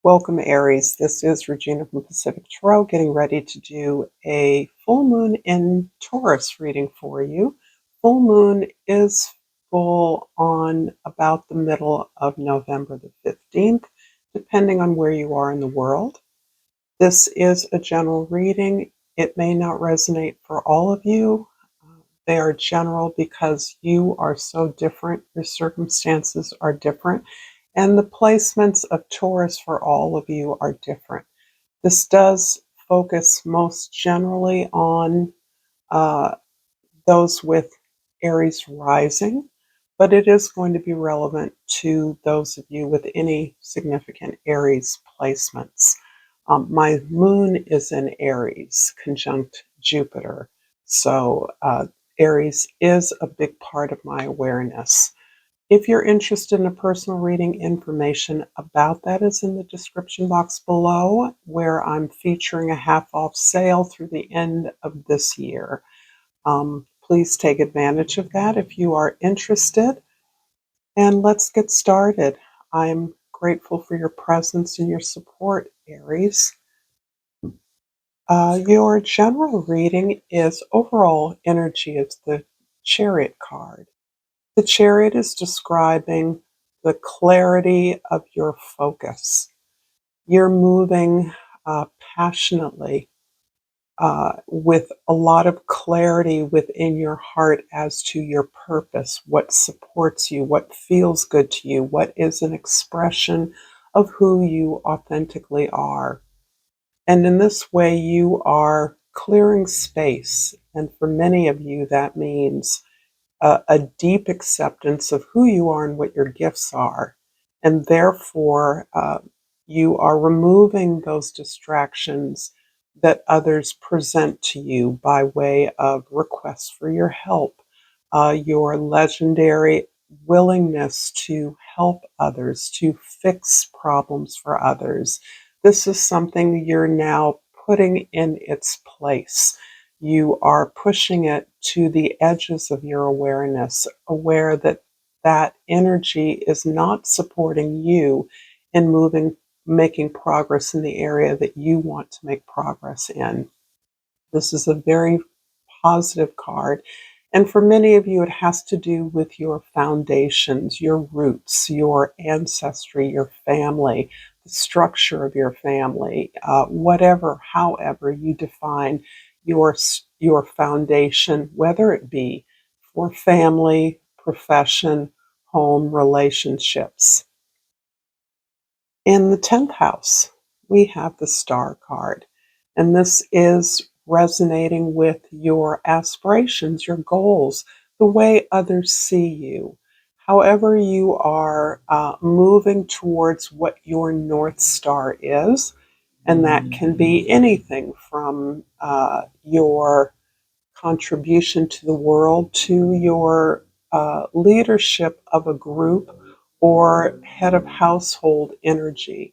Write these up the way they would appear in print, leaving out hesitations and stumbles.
Welcome, Aries. This is Regina from Pacific Tarot, getting ready to do a full moon in Taurus reading for you. Full moon is full on about the middle of November the 15th, depending on where you are in the world. This is a general reading. It may not resonate for all of you. They are general because you are so different. Your circumstances are different. And the placements of Taurus for all of you are different. This does focus most generally on uh, those with Aries rising, but it is going to be relevant to those of you with any significant Aries placements. My moon is in Aries, conjunct Jupiter. So Aries is a big part of my awareness. If you're interested in a personal reading, information about that is in the description box below, where I'm featuring a half-off sale through the end of this year. Please take advantage of that if you are interested. And let's get started. I'm grateful for your presence and your support, Aries. Your general reading is overall energy is the Chariot card. The Chariot is describing the clarity of your focus. You're moving passionately with a lot of clarity within your heart as to your purpose, what supports you, what feels good to you, what is an expression of who you authentically are. And in this way, you are clearing space. And for many of you, that means a deep acceptance of who you are and what your gifts are. And therefore, you are removing those distractions that others present to you by way of requests for your help, your legendary willingness to help others, to fix problems for others. This is something you're now putting in its place. You are pushing it to the edges of your awareness, aware that that energy is not supporting you in making progress in the area that you want to make progress in. This is a very positive card. And for many of you, it has to do with your foundations, your roots, your ancestry, your family, the structure of your family, whatever, however you define your foundation, whether it be for family, profession, home, relationships. In the 10th house, we have the Star card, and this is resonating with your aspirations, your goals, the way others see you. However, you are moving towards what your North Star is, and that can be anything from your contribution to the world to your leadership of a group or head of household energy.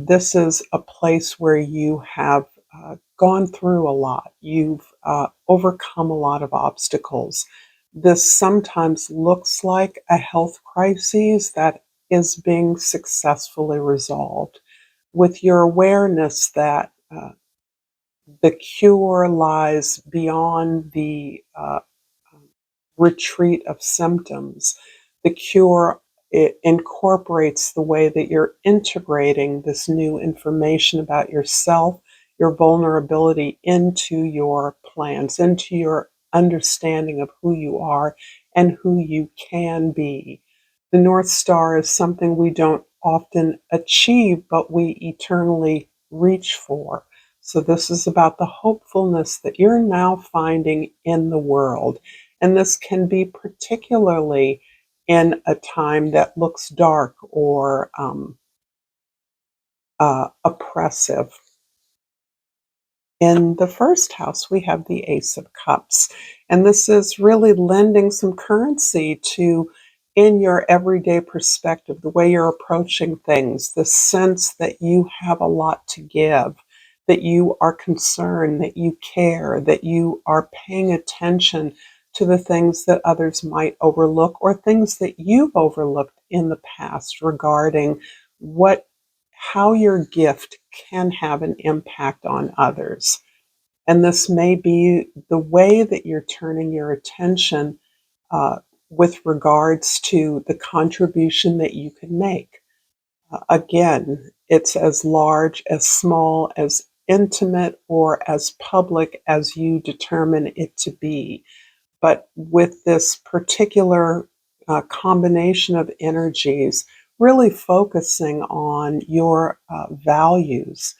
This is a place where you have gone through a lot. You've overcome a lot of obstacles. This sometimes looks like a health crisis that is being successfully resolved. With your awareness that the cure lies beyond the retreat of symptoms. The cure, it incorporates the way that you're integrating this new information about yourself, your vulnerability into your plans, into your understanding of who you are and who you can be. The North Star is something we don't often achieve, but we eternally reach for. So this is about the hopefulness that you're now finding in the world. And this can be particularly in a time that looks dark or oppressive. In the first house, we have the Ace of Cups. And this is really lending some currency to, in your everyday perspective, the way you're approaching things, the sense that you have a lot to give, that you are concerned, that you care, that you are paying attention to the things that others might overlook or things that you've overlooked in the past regarding what how your gift can have an impact on others. And this may be the way that you're turning your attention uh, with regards to the contribution that you can make. Again, it's as large, as small, as intimate, or as public as you determine it to be. But with this particular combination of energies, really focusing on your values,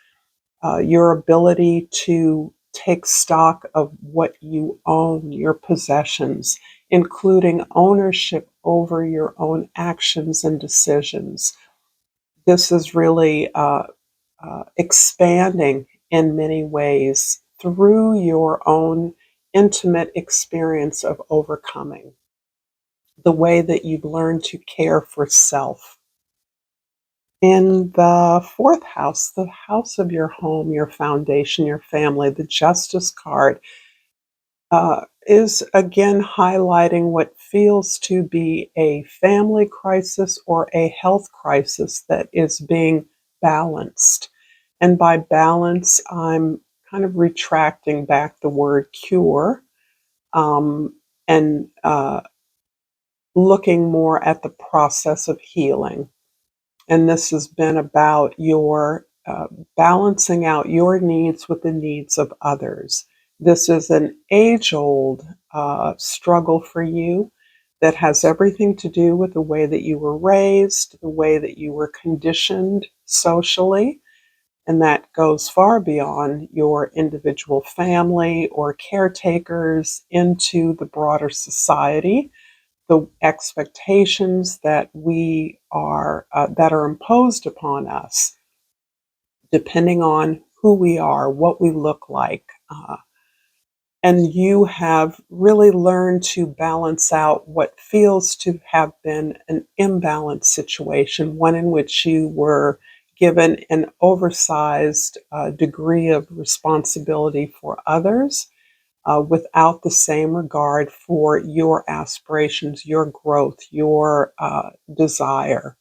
your ability to take stock of what you own, your possessions, including ownership over your own actions and decisions. This is really expanding in many ways through your own intimate experience of overcoming, the way that you've learned to care for self. In the fourth house, the house of your home, your foundation, your family, the Justice card is again highlighting what feels to be a family crisis or a health crisis that is being balanced. And by balance, I'm kind of retracting back the word cure, and looking more at the process of healing. And this has been about your balancing out your needs with the needs of others. This is an age old struggle for you that has everything to do with the way that you were raised, the way that you were conditioned socially, and that goes far beyond your individual family or caretakers into the broader society. The expectations that we are that are imposed upon us, depending on who we are, what we look like, and you have really learned to balance out what feels to have been an imbalanced situation, one in which you were given an oversized degree of responsibility for others, without the same regard for your aspirations, your growth, your desire.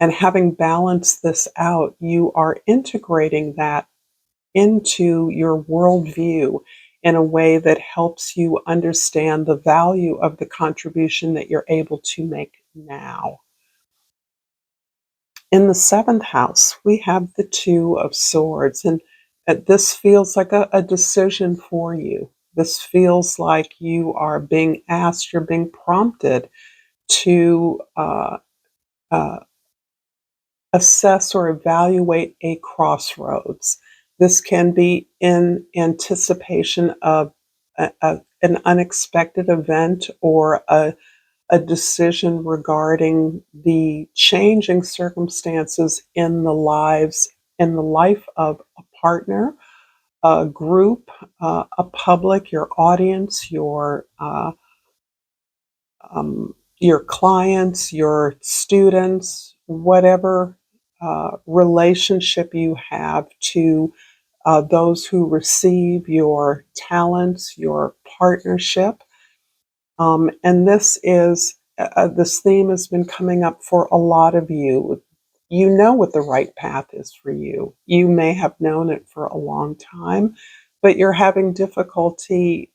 And having balanced this out, you are integrating that into your worldview in a way that helps you understand the value of the contribution that you're able to make now. In the seventh house, we have the Two of Swords, and this feels like a decision for you. This feels like you are being asked, you're being prompted to uh, assess or evaluate a crossroads. This can be in anticipation of an unexpected event or a decision regarding the changing circumstances in the life of a partner, a group, a public, your audience, your clients, your students, whatever relationship you have to those who receive your talents, your partnership. And this theme has been coming up for a lot of you. You know what the right path is for you. You may have known it for a long time, but you're having difficulty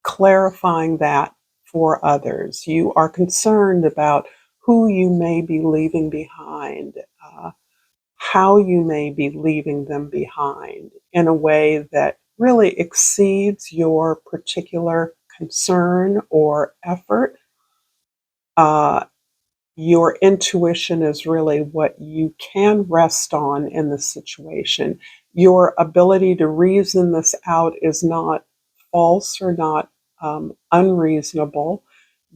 clarifying that for others. You are concerned about who you may be leaving behind, how you may be leaving them behind in a way that really exceeds your particular concern or effort. Uh, your intuition is really what you can rest on in the situation. Your ability to reason this out is not false or not unreasonable,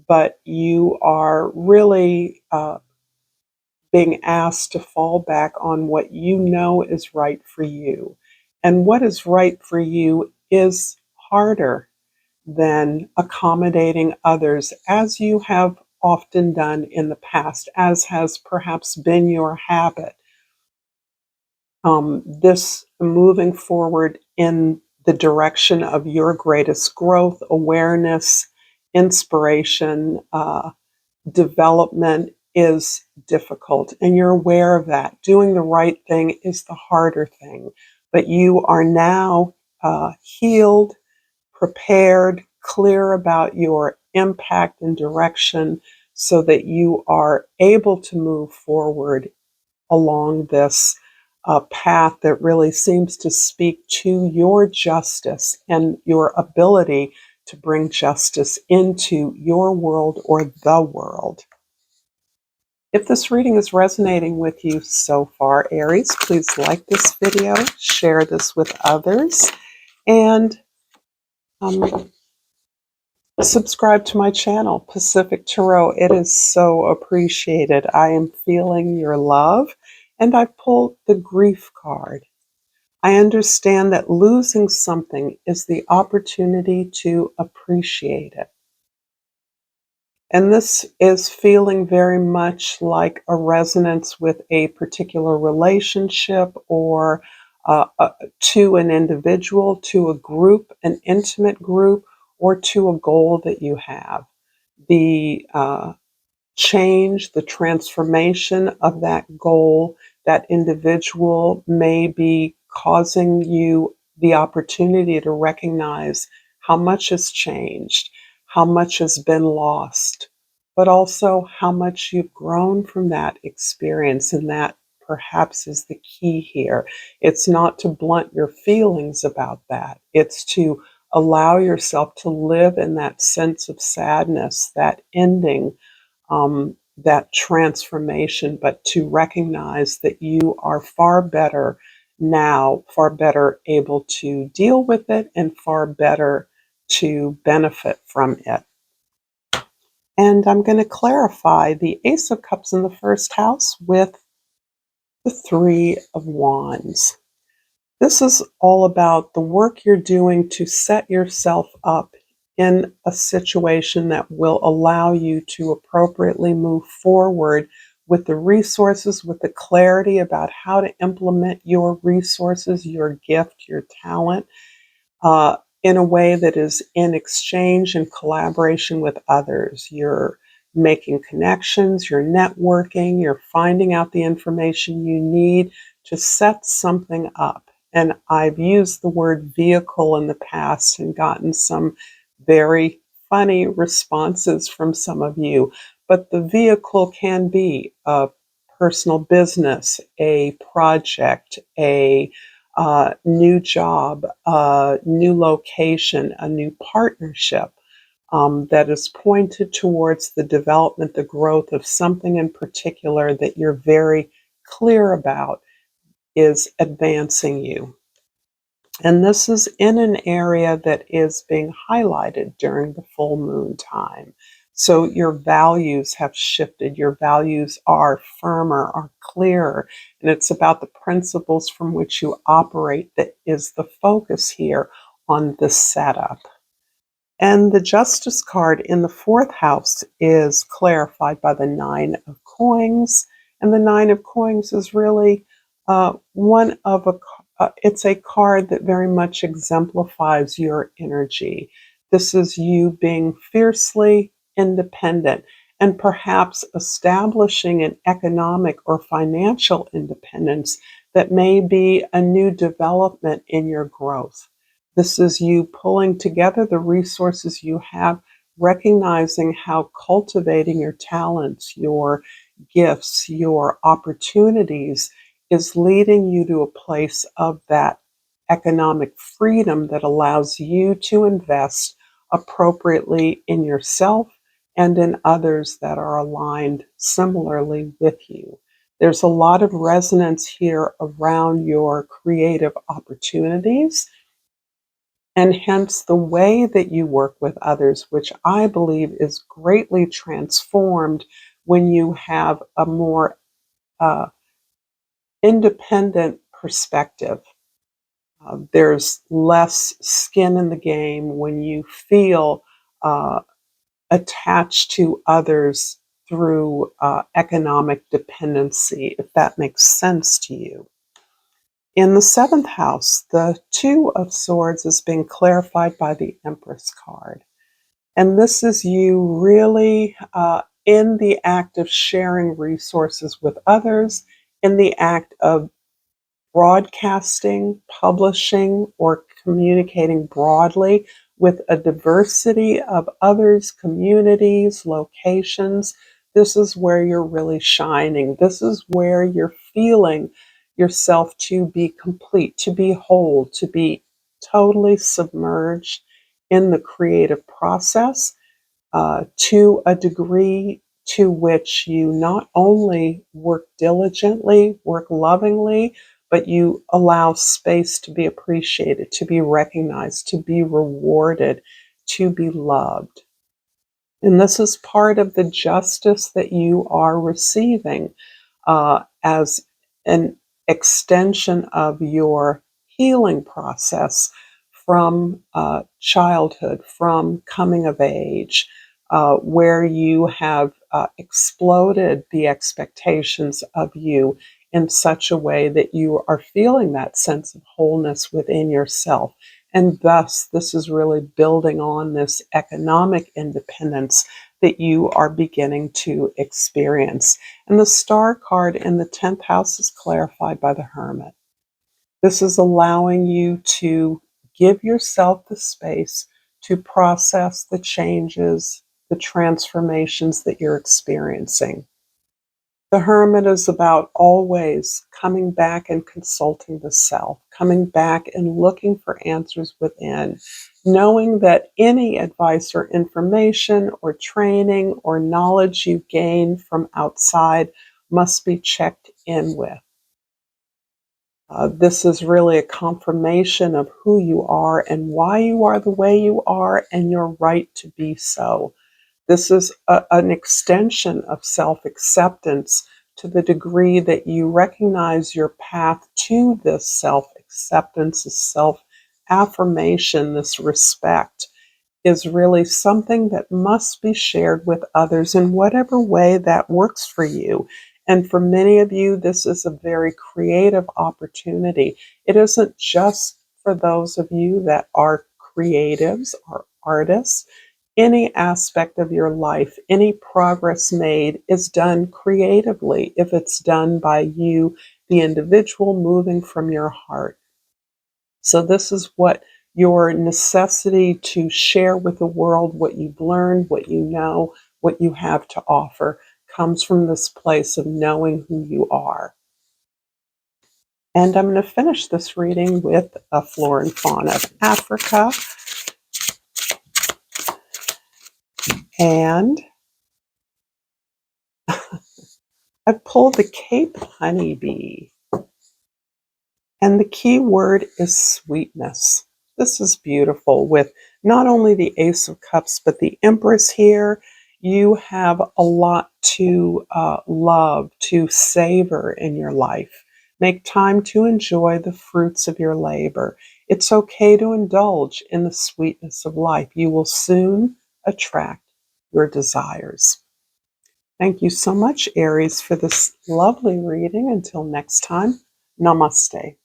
but you are really being asked to fall back on what you know is right for you. And what is right for you is harder than accommodating others, as you have often done in the past, as has perhaps been your habit. This moving forward in the direction of your greatest growth, awareness, inspiration, development is difficult, and you're aware of that. Doing the right thing is the harder thing, but you are now healed, prepared, clear about your impact and direction so that you are able to move forward along this path that really seems to speak to your justice and your ability to bring justice into your world or the world. If this reading is resonating with you so far, Aries, please like this video, share this with others, and subscribe to my channel, Pacific Tarot. It is so appreciated. I am feeling your love, and I pulled the grief card. I understand that losing something is the opportunity to appreciate it. And this is feeling very much like a resonance with a particular relationship or to an individual, to a group, an intimate group, or to a goal that you have. The change, the transformation of that goal, that individual may be causing you the opportunity to recognize how much has changed, how much has been lost, but also how much you've grown from that experience. And that perhaps is the key here. It's not to blunt your feelings about that. It's to allow yourself to live in that sense of sadness, that ending, that transformation, but to recognize that you are far better now, far better able to deal with it, and far better to benefit from it. And I'm going to clarify the Ace of Cups in the first house with the Three of Wands. This is all about the work you're doing to set yourself up in a situation that will allow you to appropriately move forward with the resources, with the clarity about how to implement your resources, your gift, your talent, in a way that is in exchange and collaboration with others. You're making connections, you're networking, you're finding out the information you need to set something up. And I've used the word vehicle in the past and gotten some very funny responses from some of you. But the vehicle can be a personal business, a project, a new job, a new location, a new partnership that is pointed towards the development, the growth of something in particular that you're very clear about is advancing you. And this is in an area that is being highlighted during the full moon time. So your values have shifted. Your values are firmer, are clearer. And it's about the principles from which you operate that is the focus here on this setup. And the Justice card in the fourth house is clarified by the Nine of Coins. And the Nine of Coins is really it's a card that very much exemplifies your energy. This is you being fiercely independent and perhaps establishing an economic or financial independence that may be a new development in your growth. This is you pulling together the resources you have, recognizing how cultivating your talents, your gifts, your opportunities is leading you to a place of that economic freedom that allows you to invest appropriately in yourself and in others that are aligned similarly with you. There's a lot of resonance here around your creative opportunities and hence the way that you work with others, which I believe is greatly transformed when you have a more independent perspective. There's less skin in the game when you feel attached to others through economic dependency, if that makes sense to you. In the seventh house, the Two of Swords is being clarified by the Empress card. And this is you really in the act of sharing resources with others, in the act of broadcasting, publishing, or communicating broadly with a diversity of others, communities, locations. This is where you're really shining. This is where you're feeling yourself to be complete, to be whole, to be totally submerged in the creative process to a degree to which you not only work diligently, work lovingly, but you allow space to be appreciated, to be recognized, to be rewarded, to be loved. And this is part of the justice that you are receiving as an extension of your healing process from childhood, from coming of age, where you have exploded the expectations of you in such a way that you are feeling that sense of wholeness within yourself. And thus, this is really building on this economic independence that you are beginning to experience. And the star card in the 10th house is clarified by the Hermit. This is allowing you to give yourself the space to process the changes, the transformations that you're experiencing. The Hermit is about always coming back and consulting the self, coming back and looking for answers within, knowing that any advice or information or training or knowledge you gain from outside must be checked in with. This is really a confirmation of who you are and why you are the way you are and your right to be so. This is an extension of self-acceptance to the degree that you recognize your path to this self-acceptance, this self-affirmation, this respect is really something that must be shared with others in whatever way that works for you. And for many of you, this is a very creative opportunity. It isn't just for those of you that are creatives or artists. Any aspect of your life, any progress made is done creatively if it's done by you, the individual, moving from your heart. So this is what your necessity to share with the world what you've learned, what you know, what you have to offer comes from this place of knowing who you are. And I'm going to finish this reading with a flora and fauna of Africa. And I pulled the Cape honeybee. And the key word is sweetness. This is beautiful with not only the Ace of Cups, but the Empress here. You have a lot to love, to savor in your life. Make time to enjoy the fruits of your labor. It's okay to indulge in the sweetness of life. You will soon attract your desires. Thank you so much, Aries, for this lovely reading. Until next time, namaste.